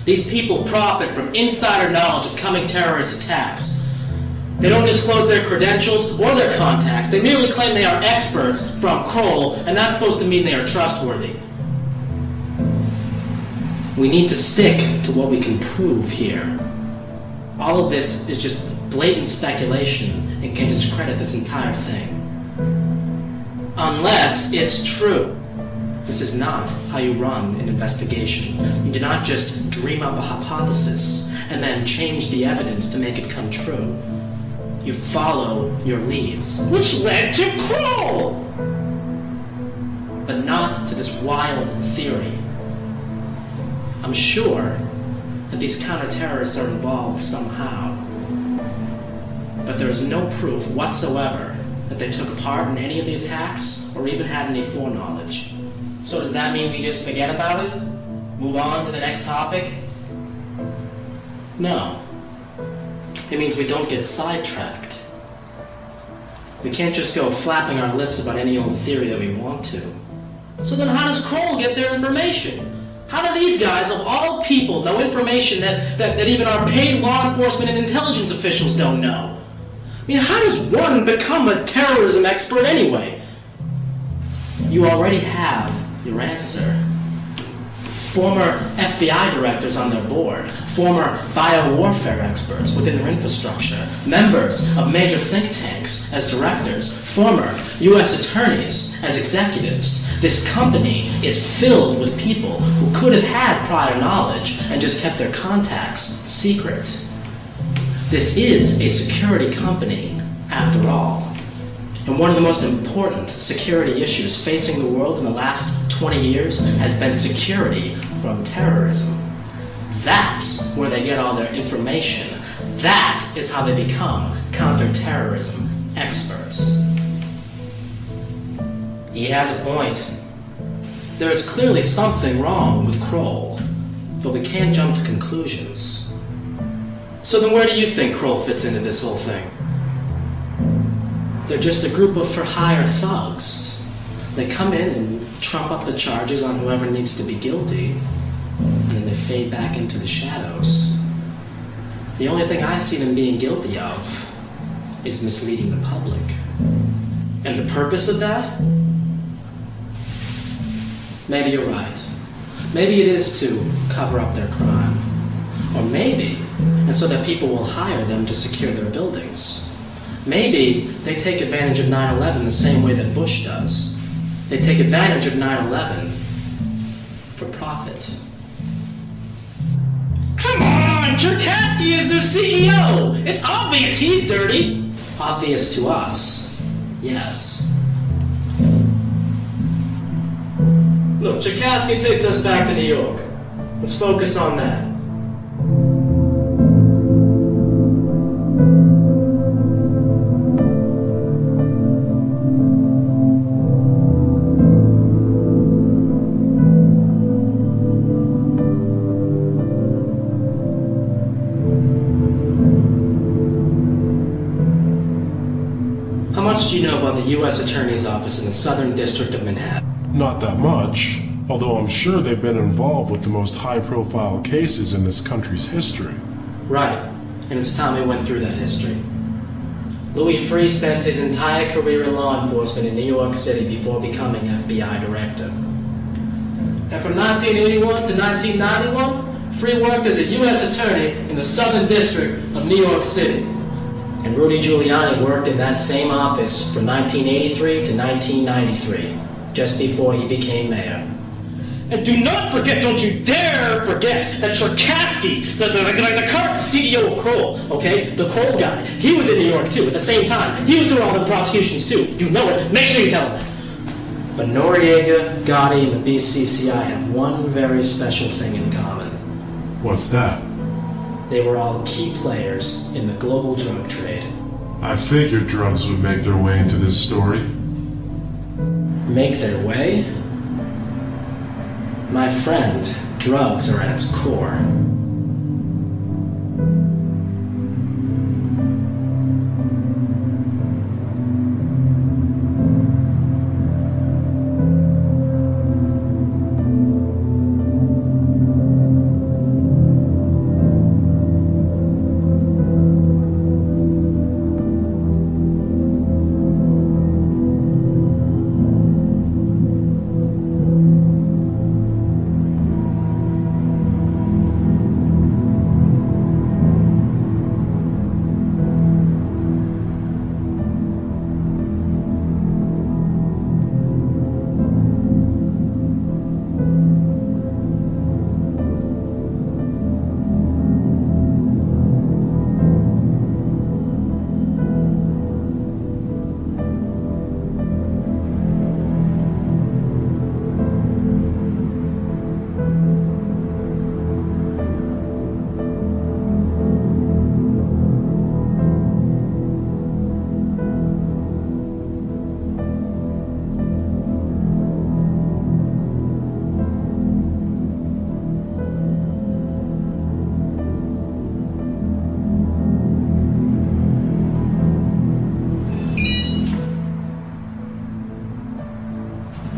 These people profit from insider knowledge of coming terrorist attacks. They don't disclose their credentials or their contacts. They merely claim they are experts from Kroll, and that's supposed to mean they are trustworthy. We need to stick to what we can prove here. All of this is just blatant speculation and can discredit this entire thing. Unless it's true. This is not how you run an investigation. You do not just dream up a hypothesis and then change the evidence to make it come true. You follow your leads, which led to Kroll! But not to this wild theory. I'm sure that these counter-terrorists are involved somehow. But there's no proof whatsoever that they took part in any of the attacks or even had any foreknowledge. So does that mean we just forget about it? Move on to the next topic? No. It means we don't get sidetracked. We can't just go flapping our lips about any old theory that we want to. So then how does Kroll get their information? How do these guys, of all people, know information that even our paid law enforcement and intelligence officials don't know? I mean, how does one become a terrorism expert anyway? You already have your answer. Former FBI directors on their board, former biowarfare experts within their infrastructure, members of major think tanks as directors, former U.S. attorneys as executives. This company is filled with people who could have had prior knowledge and just kept their contacts secret. This is a security company, after all. And one of the most important security issues facing the world in the last 20 years has been security from terrorism. That's where they get all their information. That is how they become counterterrorism experts. He has a point. There is clearly something wrong with Kroll, but we can't jump to conclusions. So then where do you think Kroll fits into this whole thing? They're just a group of for-hire thugs. They come in and trump up the charges on whoever needs to be guilty, and then they fade back into the shadows. The only thing I see them being guilty of is misleading the public. And the purpose of that? Maybe you're right. Maybe it is to cover up their crime. Or maybe it's so that people will hire them to secure their buildings. Maybe they take advantage of 9/11 the same way that Bush does. They take advantage of 9/11 for profit. Come on! Cherkasky is their CEO! It's obvious he's dirty! Obvious to us, yes. Look, Cherkasky takes us back to New York. Let's focus on that. How much do you know about the U.S. Attorney's Office in the Southern District of Manhattan? Not that much, although I'm sure they've been involved with the most high-profile cases in this country's history. Right, and it's time we went through that history. Louis Freeh spent his entire career in law enforcement in New York City before becoming FBI director. And from 1981 to 1991, Freeh worked as a U.S. attorney in the Southern District of New York City. And Rudy Giuliani worked in that same office from 1983 to 1993, just before he became mayor. And do not forget, don't you dare forget, that Cherkasky, the current CEO of Kroll, okay, the Kroll guy, he was in New York too at the same time. He was doing all the prosecutions too. You know it. Make sure you tell him that. But Noriega, Gotti, and the BCCI have one very special thing in common. What's that? They were all key players in the global drug trade. I figured drugs would make their way into this story. Make their way? My friend, drugs are at its core.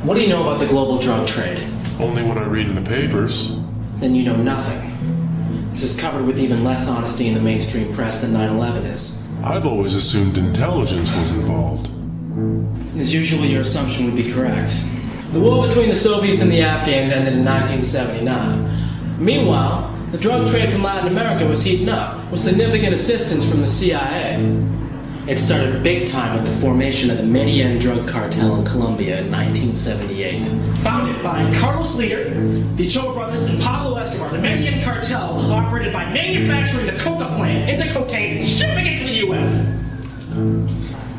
What do you know about the global drug trade? Only what I read in the papers. Then you know nothing. This is covered with even less honesty in the mainstream press than 9/11 is. I've always assumed intelligence was involved. As usual, your assumption would be correct. The war between the Soviets and the Afghans ended in 1979. Meanwhile, the drug trade from Latin America was heating up, with significant assistance from the CIA. It started big time with the formation of the Medellin drug cartel in Colombia in 1978. Founded by Carlos Leader, the Ochoa brothers, and Pablo Escobar, the Medellin cartel operated by manufacturing the coca plant into cocaine and shipping it to the U.S.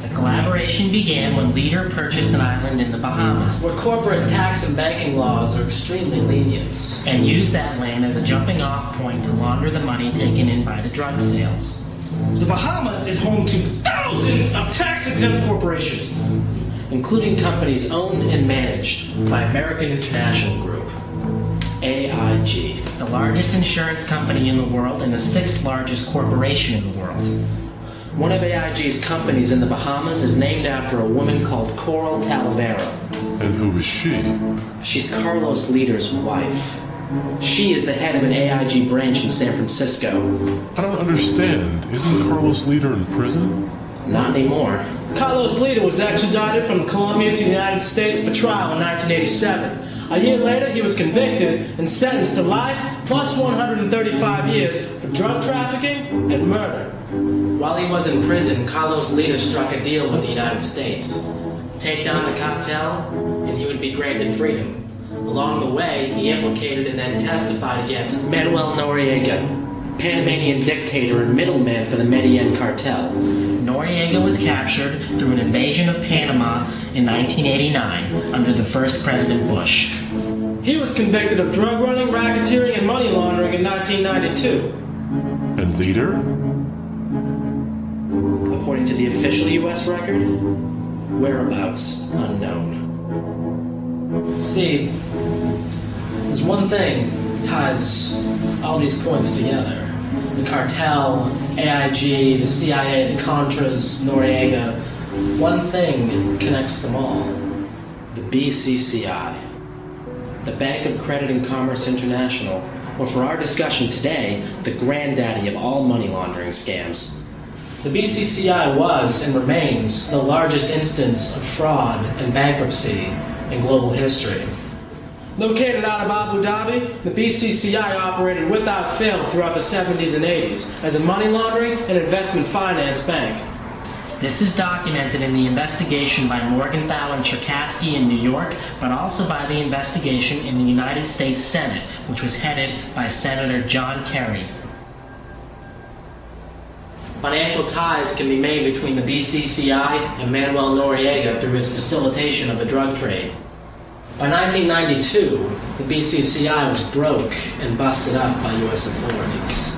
The collaboration began when Leader purchased an island in the Bahamas, where corporate tax and banking laws are extremely lenient, and used that land as a jumping-off point to launder the money taken in by the drug sales. The Bahamas is home to thousands of tax-exempt corporations, including companies owned and managed by American International Group, AIG, the largest insurance company in the world and the sixth largest corporation in the world. One of AIG's companies in the Bahamas is named after a woman called Kroll. And who is she? She's Carlos Leader's wife. She is the head of an AIG branch in San Francisco. I don't understand. Isn't Carlos Leader in prison? Not anymore. Carlos Leader was extradited from Colombia to the United States for trial in 1987. A year later, he was convicted and sentenced to life plus 135 years for drug trafficking and murder. While he was in prison, Carlos Leader struck a deal with the United States. Take down the cartel, and he would be granted freedom. Along the way, he implicated and then testified against Manuel Noriega, Panamanian dictator and middleman for the Medellin cartel. Noriega was captured through an invasion of Panama in 1989 under the first President Bush. He was convicted of drug running, racketeering, and money laundering in 1992. And Leader? According to the official U.S. record, whereabouts unknown. See, there's one thing that ties all these points together. The cartel, AIG, the CIA, the Contras, Noriega. One thing connects them all. The BCCI. The Bank of Credit and Commerce International, or for our discussion today, the granddaddy of all money laundering scams. The BCCI was, and remains, the largest instance of fraud and bankruptcy in global history. Located out of Abu Dhabi, the BCCI operated without fail throughout the 70s and 80s as a money laundering and investment finance bank. This is documented in the investigation by Morgenthau and Cherkasky in New York, but also by the investigation in the United States Senate, which was headed by Senator John Kerry. Financial ties can be made between the BCCI and Manuel Noriega through his facilitation of the drug trade. By 1992, the BCCI was broke and busted up by U.S. authorities.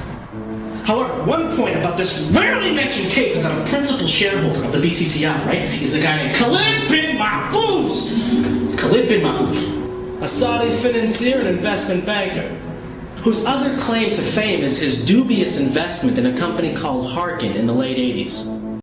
However, one point about this rarely mentioned case is that a principal shareholder of the BCCI, right, is a guy named Khalid bin Mahfouz. Khalid bin Mahfouz, a Saudi financier and investment banker, whose other claim to fame is his dubious investment in a company called Harkin in the late 80s.